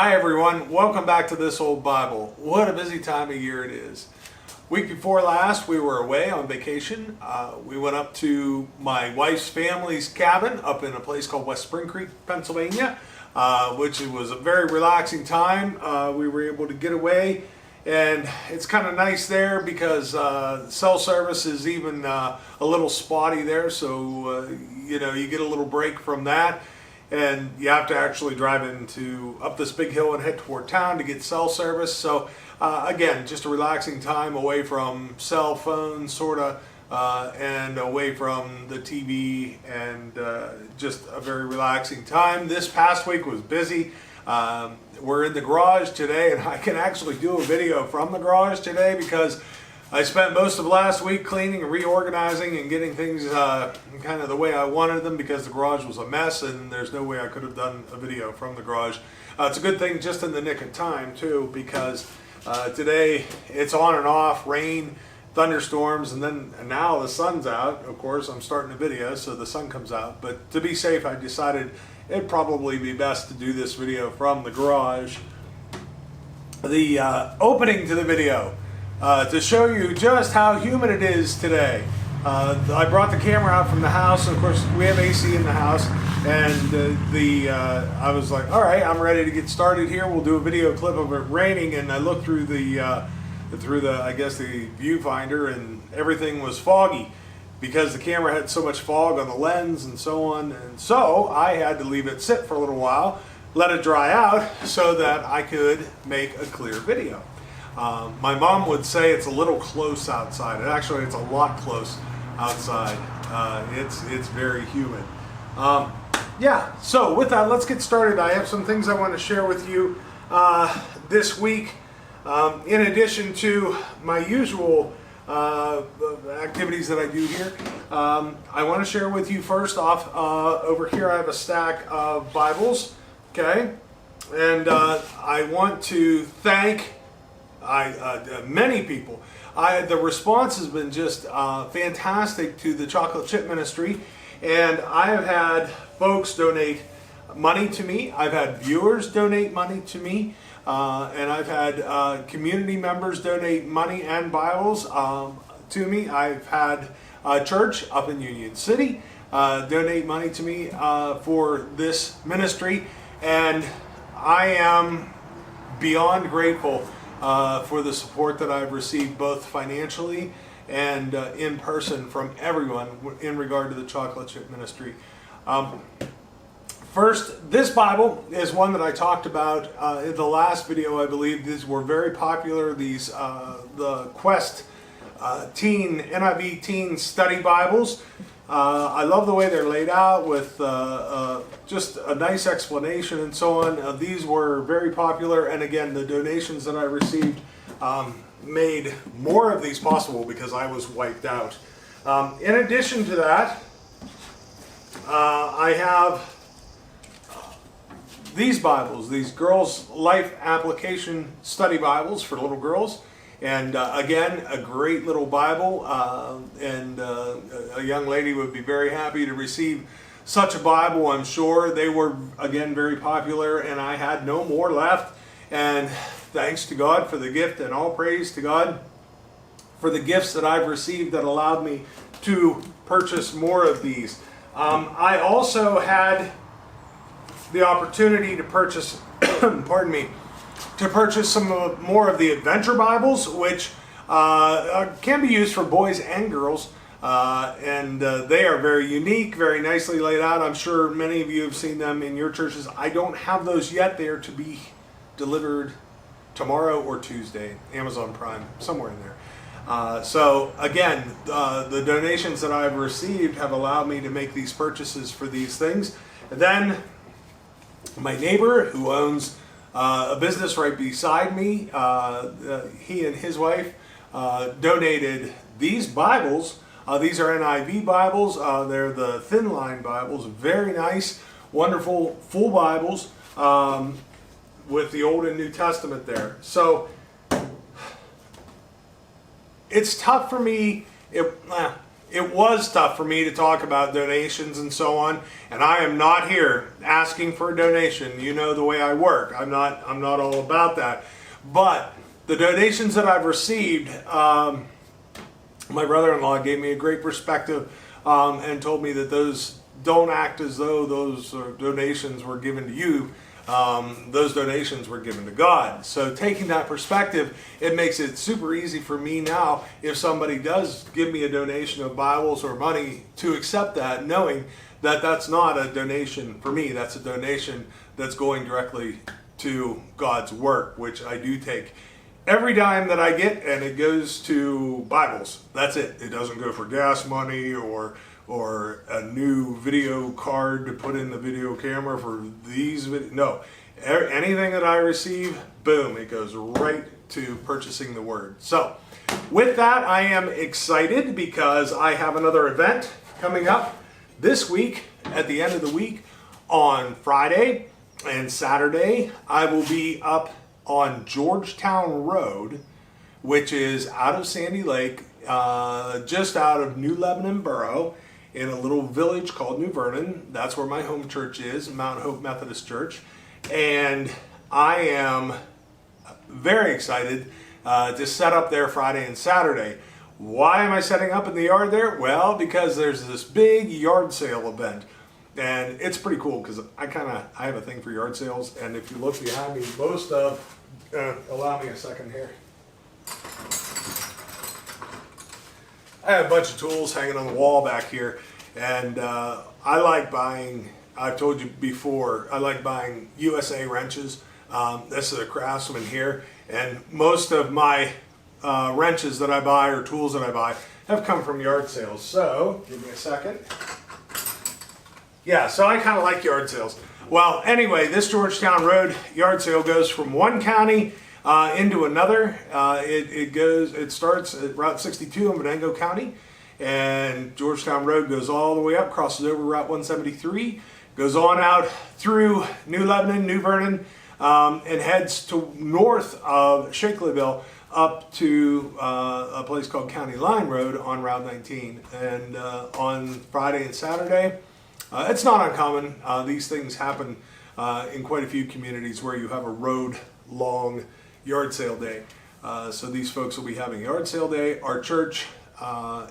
Hi everyone, welcome back to This Old Bible. What a busy time of year it is. Week before last we were away on vacation. We went up to my wife's family's cabin up in a place called West Spring Creek, Pennsylvania, which was a very relaxing time. We were able to get away, and it's kind of nice there because cell service is even a little spotty there, so you get a little break from that. And you have to actually drive up this big hill and head toward town to get cell service. So again, just a relaxing time away from cell phones, sort of, and away from the TV, and just a very relaxing time. This past week was busy. We're in the garage today, and I can actually do a video from the garage today because I spent most of last week cleaning and reorganizing and getting things kind of the way I wanted them because the garage was a mess and there's no way I could have done a video from the garage. It's a good thing just in the nick of time too, because today it's on and off, rain, thunderstorms, and now the sun's out. Of course, I'm starting a video, so the sun comes out. But to be safe, I decided it'd probably be best to do this video from the garage. The opening to the video, to show you just how humid it is today. I brought the camera out from the house, and of course we have AC in the house, and I was like, all right, I'm ready to get started here. We'll do a video clip of it raining, and I looked through the I guess the viewfinder, and everything was foggy because the camera had so much fog on the lens and so on, and so I had to leave it sit for a little while, let it dry out so that I could make a clear video. My mom would say it's a little close outside. Actually, it's a lot close outside. It's very humid. Yeah, so with that, let's get started. I have some things I want to share with you this week. In addition to my usual activities that I do here, I want to share with you first off, over here I have a stack of Bibles, okay? And I want to thank many people. The response has been just fantastic to the chocolate chip ministry, and I have had folks donate money to me. I've had viewers donate money to me, and I've had community members donate money and Bibles to me. I've had a church up in Union City donate money to me for this ministry, and I am beyond grateful for the support that I've received both financially and in person from everyone in regard to the chocolate chip ministry. First, this Bible is one that I talked about in the last video, I believe. These were very popular, the Quest NIV Teen Study Bibles. I love the way they're laid out with just a nice explanation and so on. These were very popular, and again, the donations that I received made more of these possible because I was wiped out. In addition to that, I have these Bibles, these Girls' Life Application Study Bibles for little girls. And again, a great little Bible, and a young lady would be very happy to receive such a Bible, I'm sure. They were, again, very popular, and I had no more left. And thanks to God for the gift, and all praise to God for the gifts that I've received that allowed me to purchase more of these. I also had the opportunity to purchase, pardon me, to purchase some more of the Adventure Bibles, which can be used for boys and girls, and they are very unique, very nicely laid out. I'm sure many of you have seen them in your churches. I don't have those yet. They are to be delivered tomorrow or Tuesday, Amazon Prime, somewhere in there. So again, the donations that I've received have allowed me to make these purchases for these things. And then my neighbor, who owns a business right beside me, he and his wife donated these Bibles. These are NIV Bibles. They're the thin line Bibles. Very nice, wonderful, full Bibles with the Old and New Testament there. So it's tough for me. it was tough for me to talk about donations and so on, and I am not here asking for a donation. You know the way I work. I'm not all about that. But the donations that I've received, my brother-in-law gave me a great perspective and told me that those don't act as though those donations were given to you. Those donations were given to God. So taking that perspective, it makes it super easy for me now if somebody does give me a donation of Bibles or money to accept that, knowing that that's not a donation for me. That's a donation that's going directly to God's work, which I do take every dime that I get, and it goes to Bibles. That's it. It doesn't go for gas money or a new video card to put in the video camera for these videos. No, anything that I receive, boom, it goes right to purchasing the Word. So with that, I am excited because I have another event coming up this week. At the end of the week on Friday and Saturday, I will be up on Georgetown Road, which is out of Sandy Lake, just out of New Lebanon Borough, in a little village called New Vernon. That's where my home church is, Mount Hope Methodist Church. And I am very excited to set up there Friday and Saturday. Why am I setting up in the yard there? Well, because there's this big yard sale event. And it's pretty cool because I have a thing for yard sales. And if you look behind me, most of, allow me a second here. I have a bunch of tools hanging on the wall back here, and I like buying, I've told you before, I like buying USA wrenches. This is a Craftsman here, and most of my wrenches that I buy or tools that I buy have come from yard sales. So, give me a second. Yeah, so I kind of like yard sales. Well, anyway, this Georgetown Road yard sale goes from one county into another. It starts at Route 62 in Venango County, and Georgetown Road goes all the way up, crosses over Route 173, goes on out through New Lebanon, New Vernon, and heads to north of Shakelyville up to a place called County Line Road on Route 19. And on Friday and Saturday, it's not uncommon. These things happen in quite a few communities where you have a road-long yard sale day. So these folks will be having yard sale day. Our church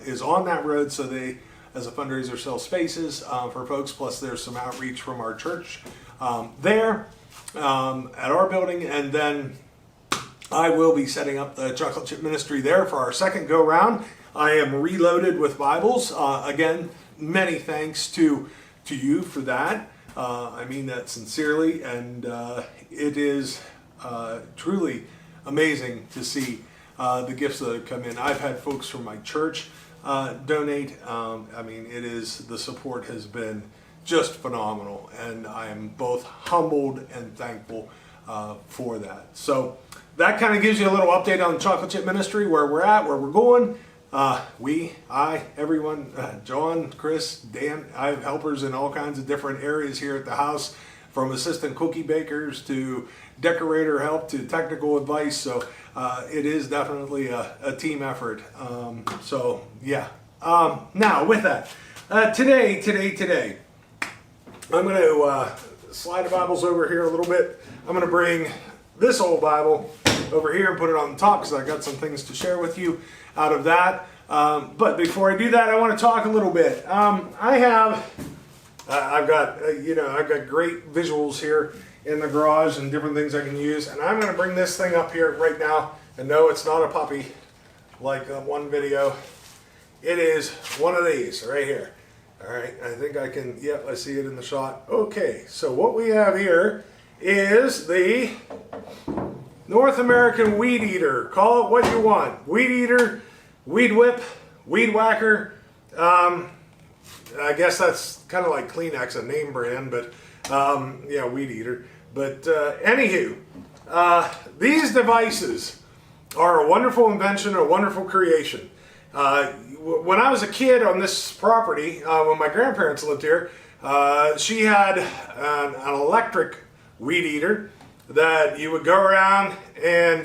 is on that road, so they, as a fundraiser, sell spaces for folks, plus there's some outreach from our church there at our building. And then I will be setting up the chocolate chip ministry there for our second go round. I am reloaded with Bibles. Again, many thanks to you for that. I mean that sincerely, and it is truly amazing to see the gifts that have come in. I've had folks from my church donate. I mean, the support has been just phenomenal, and I am both humbled and thankful for that. So that kind of gives you a little update on the chocolate chip ministry, where we're at, where we're going. Everyone, John, Chris, Dan, I have helpers in all kinds of different areas here at the house, from assistant cookie bakers to decorator help to technical advice. So it is definitely a team effort. So yeah. Now with that, today, I'm going to slide the Bibles over here a little bit. I'm going to bring this old Bible over here and put it on the top because I got some things to share with you out of that. But before I do that, I want to talk a little bit. I've got great visuals here in the garage and different things I can use, and I'm going to bring this thing up here right now. And no, it's not a puppy like one video. It is one of these right here. All right, I think I can, yep, I see it in the shot. Okay, so what we have here is the North American Weed Eater. Call it what you want. Weed Eater, Weed Whip, Weed Whacker. I guess that's kind of like Kleenex, a name brand, but yeah, Weed Eater. But anywho, these devices are a wonderful invention, a wonderful creation. When I was a kid on this property, when my grandparents lived here, she had an electric weed eater that you would go around and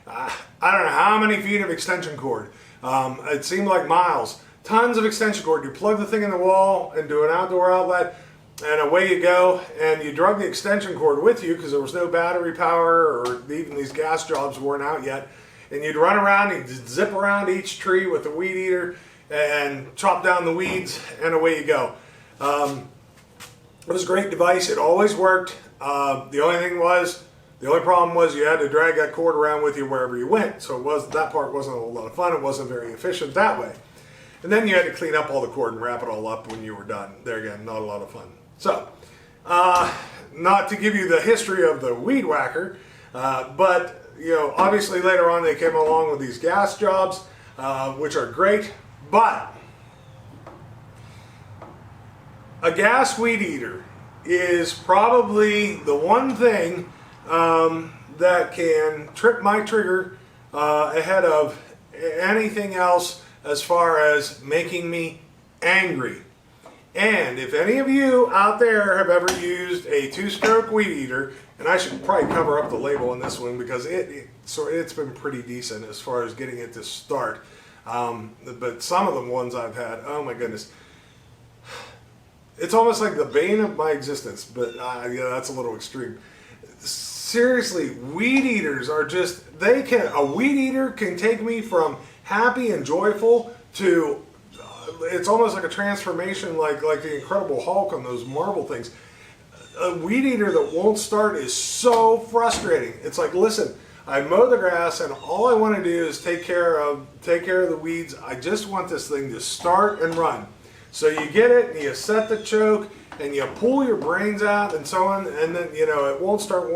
I don't know how many feet of extension cord. It seemed like miles tons of extension cord. You plug the thing in the wall and do an outdoor outlet, and away you go. And you drug the extension cord with you because there was no battery power, or even these gas jobs weren't out yet. And you'd run around, you'd zip around each tree with the weed eater and chop down the weeds, and away you go. It was a great device. It always worked. The only problem was you had to drag that cord around with you wherever you went. So that part wasn't a whole lot of fun. It wasn't very efficient that way. And then you had to clean up all the cord and wrap it all up when you were done. There again, not a lot of fun. So, not to give you the history of the weed whacker, but obviously later on they came along with these gas jobs, which are great. But a gas weed eater is probably the one thing that can trip my trigger ahead of anything else as far as making me angry. And if any of you out there have ever used a 2-stroke weed eater, and I should probably cover up the label on this one because it's been pretty decent as far as getting it to start. But some of the ones I've had, oh my goodness. It's almost like the bane of my existence, but that's a little extreme. Seriously, weed eaters are just, a weed eater can take me from happy and joyful to, it's almost like a transformation like the Incredible Hulk on those Marvel things. A weed eater that won't start is so frustrating. It's like, listen, I mow the grass and all I want to do is take care of the weeds. I just want this thing to start and run. So you get it and you set the choke and you pull your brains out and so on, and then it won't start.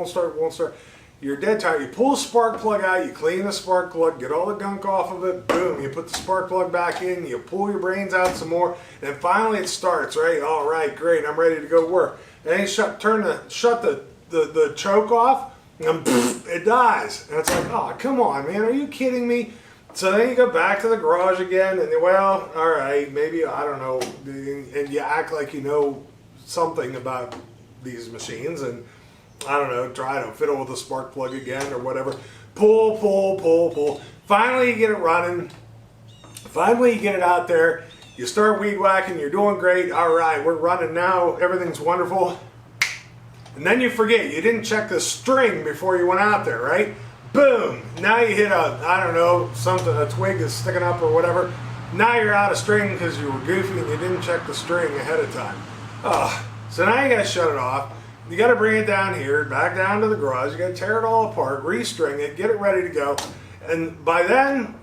You're dead tired. You pull the spark plug out, you clean the spark plug, get all the gunk off of it, boom, you put the spark plug back in, you pull your brains out some more, and finally it starts, right? All right, great, I'm ready to go work. And then you shut the choke off, and it dies. And it's like, oh, come on, man, are you kidding me? So then you go back to the garage again, and all right, maybe, I don't know, and you act like you know something about these machines, and I don't know, try to fiddle with the spark plug again or whatever. Pull. Finally you get it running. Finally you get it out there. You start weed whacking, you're doing great. All right, we're running now, everything's wonderful. And then you forget, you didn't check the string before you went out there, right? Boom, now you hit a twig that's sticking up or whatever. Now you're out of string because you were goofy and you didn't check the string ahead of time. So now you gotta shut it off. You got to bring it down here, back down to the garage. You got to tear it all apart, restring it, get it ready to go. And by then,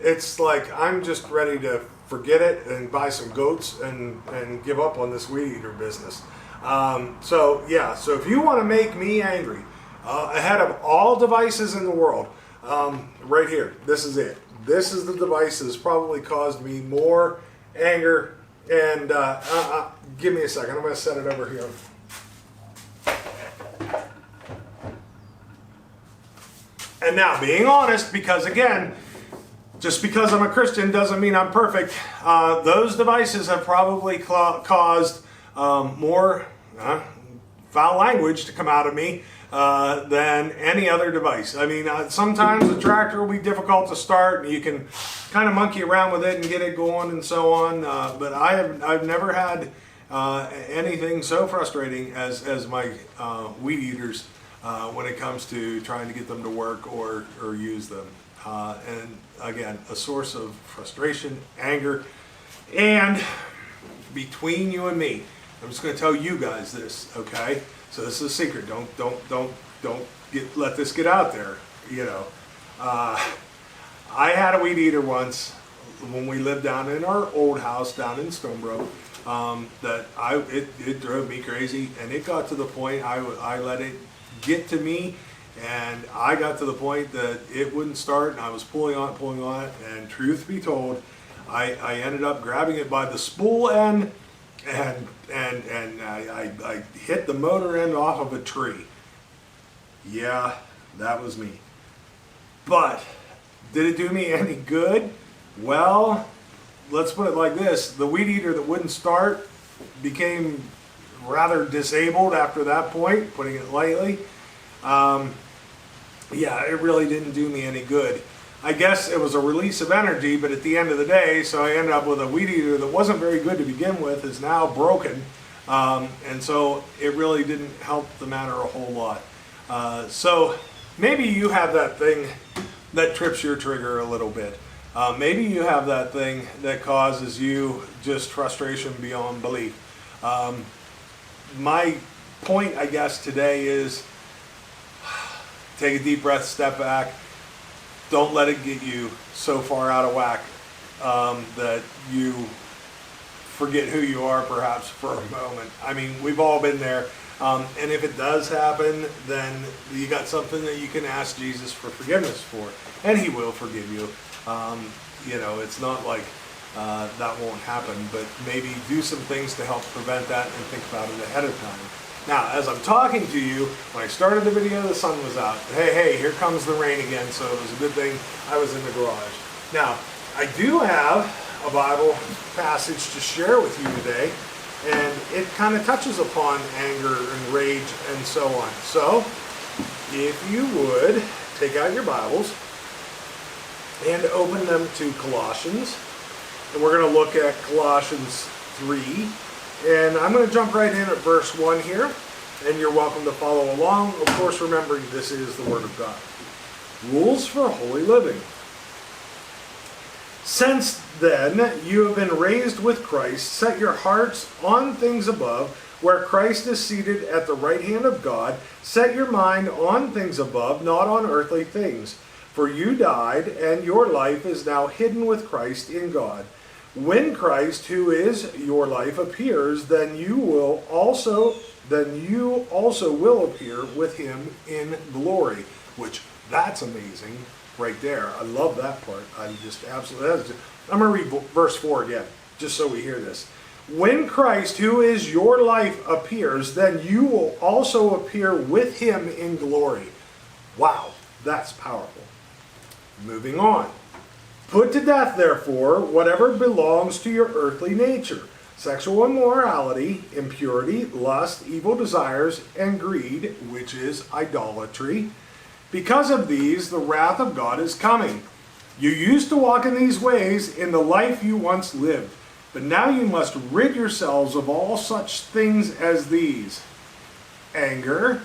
it's like I'm just ready to forget it and buy some goats and give up on this weed eater business. So if you want to make me angry ahead of all devices in the world, right here, this is it. This is the device that's probably caused me more anger. And give me a second. I'm going to set it over here. And now, being honest, because again, just because I'm a Christian doesn't mean I'm perfect. Those devices have probably caused more foul language to come out of me than any other device. I mean, sometimes the tractor will be difficult to start, and you can kind of monkey around with it and get it going and so on. But I've never had anything so frustrating as my weed eaters. When it comes to trying to get them to work or use them. And again, a source of frustration, anger, and between you and me, I'm just going to tell you guys this, okay? So this is a secret. Don't let this get out there. I had a weed eater once when we lived down in our old house down in Stonebrook. That it drove me crazy, and it got to the point I let it get to me, and I got to the point that it wouldn't start, and I was pulling on it, and truth be told, I ended up grabbing it by the spool end, and I hit the motor end off of a tree. Yeah, that was me. But did it do me any good? Well, let's put it like this: the weed eater that wouldn't start became rather disabled after that point, putting it lightly. It really didn't do me any good. I guess it was a release of energy, but at the end of the day, so I ended up with a weed eater that wasn't very good to begin with, is now broken. And so it really didn't help the matter a whole lot. So maybe you have that thing that trips your trigger a little bit. Maybe you have that thing that causes you just frustration beyond belief. My point, I guess, today is take a deep breath, step back. Don't let it get you so far out of whack that you forget who you are perhaps for a moment. I mean, we've all been there. And if it does happen, then you got something that you can ask Jesus for forgiveness for. And he will forgive you. You know, it's not like that won't happen, but maybe do some things to help prevent that and think about it ahead of time. Now, as I'm talking to you, when I started the video, the sun was out. Hey, here comes the rain again, so it was a good thing I was in the garage. Now, I do have a Bible passage to share with you today, and it kind of touches upon anger and rage and so on. So, if you would, take out your Bibles and open them to Colossians. And we're going to look at Colossians 3. And I'm going to jump right in at verse 1 here. And you're welcome to follow along. Of course, remembering this is the Word of God. Rules for holy living. Since then, you have been raised with Christ. Set your hearts on things above, where Christ is seated at the right hand of God. Set your mind on things above, not on earthly things. For you died, and your life is now hidden with Christ in God. When Christ, who is your life, appears, then you also will appear with him in glory. Which, that's amazing right there. I love that part. I'm going to read verse 4 again, just so we hear this. When Christ, who is your life, appears, then you will also appear with him in glory. Wow, that's powerful. Moving on. Put to death, therefore, whatever belongs to your earthly nature: sexual immorality, impurity, lust, evil desires, and greed, which is idolatry. Because of these, the wrath of God is coming. You used to walk in these ways in the life you once lived, but now you must rid yourselves of all such things as these: anger,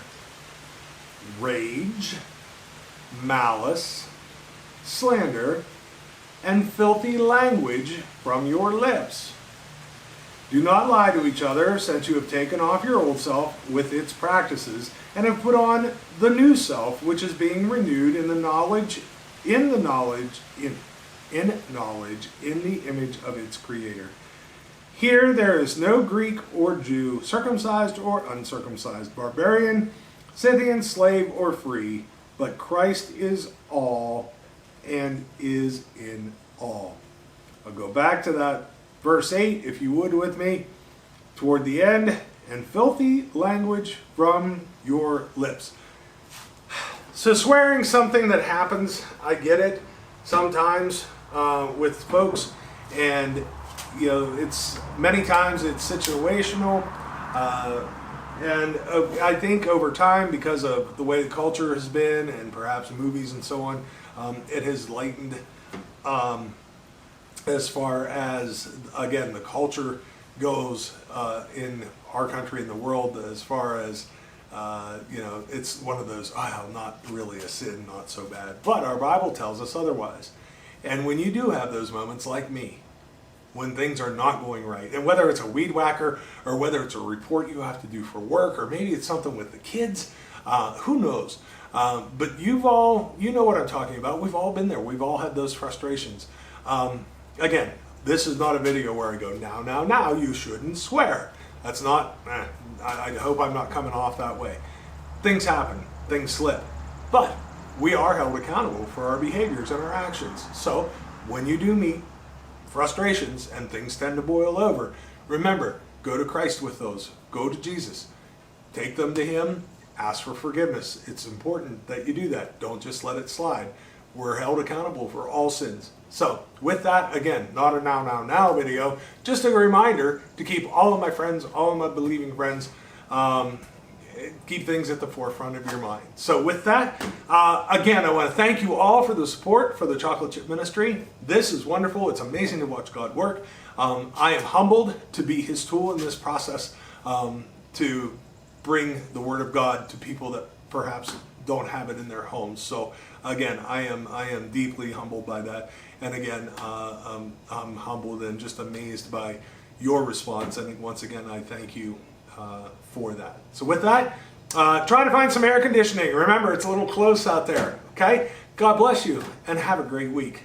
rage, malice, slander, and filthy language from your lips. Do not lie to each other, since you have taken off your old self with its practices and have put on the new self, which is being renewed in the knowledge in the image of its creator. Here there is no Greek or Jew, circumcised or uncircumcised, barbarian, Scythian, slave or free, but Christ is all and is in all. I'll go back to that verse 8, if you would, with me, toward the end. And filthy language from your lips. So swearing, something that happens, I get it, sometimes with folks, and you know, it's many times it's situational, and I think over time, because of the way the culture has been, and perhaps movies and so on, it has lightened as far as, again, the culture goes in our country and the world, as far as, you know, it's one of those, not really a sin, not so bad. But our Bible tells us otherwise. And when you do have those moments like me, when things are not going right, and whether it's a weed whacker, or whether it's a report you have to do for work, or maybe it's something with the kids, who knows? But you know what I'm talking about. We've all been there. We've all had those frustrations. Again, this is not a video where I go, now, you shouldn't swear. That's not, I hope I'm not coming off that way. Things happen, things slip. But we are held accountable for our behaviors and our actions. So when you do meet frustrations and things tend to boil over, remember, go to Christ with those. Go to Jesus. Take them to him. Ask for forgiveness. It's important that you do that. Don't just let it slide. We're held accountable for all sins. So with that, again, not a now video, just a reminder to keep all of my friends, all of my believing friends, keep things at the forefront of your mind. So with that, again, I want to thank you all for the support for the Chocolate Chip Ministry. This is wonderful. It's amazing to watch God work. I am humbled to be his tool in this process, to bring the Word of God to people that perhaps don't have it in their homes. So again, I am deeply humbled by that. And again, I'm humbled and just amazed by your response. And once again, I thank you for that. So with that, try to find some air conditioning. Remember, it's a little close out there. Okay? God bless you and have a great week.